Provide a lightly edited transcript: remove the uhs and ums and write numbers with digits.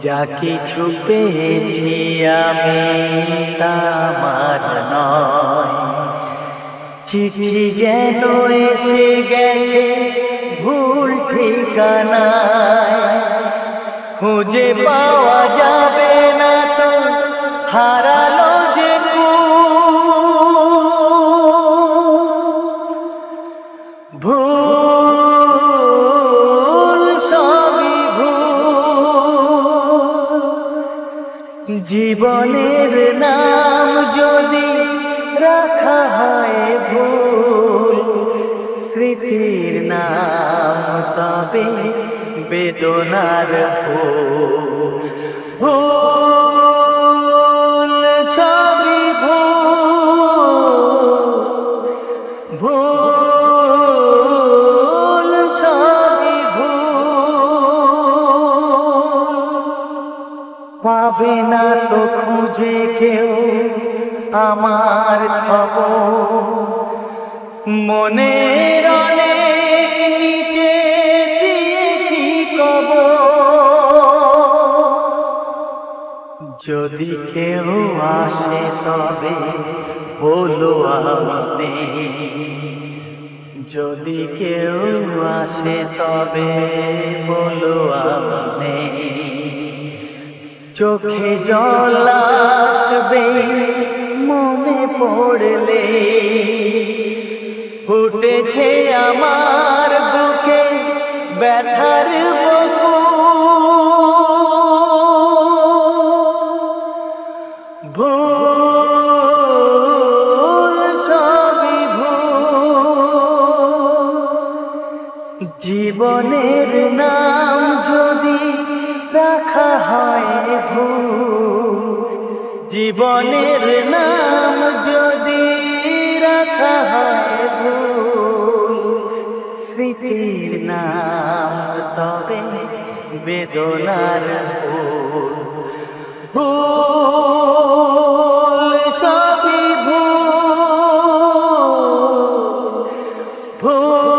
যা কিছু পেয়েছি আমি তা আমার নয়, চিঠি যেন এসে গেছে ভুল ঠিকানায়, খুঁজে পাওয়া যাবে না তো হারালো যে ভুল সবই ভুল। জীবনের নাম যদি রাখা হয় ভুল, স্মৃতির নাম তবে বেদনার ফুল। ভুল সবই ভুল, ভুল সবই ভুল। পাবে না তো খুঁজে কেউ আমার খবর, মনের অনেক নিচে দিয়েছি কবর। যদি কেউ আসে তবে বলো আমি, যদি কেউ আসে তবে বলো আমি। চোখে জল আসবে মনে পড়লে, ফুটেছে আমার বুকে ব্যথার বুকুল। ভুল সবই ভুল। জীবনের নাম যদি রাখা হয় ভুল, জীবনের নাম যদি রাখা হয় ভুল, স্মৃতির নাম তবে বেদনার ফুল। ভুল সবই ভুল, ভুল।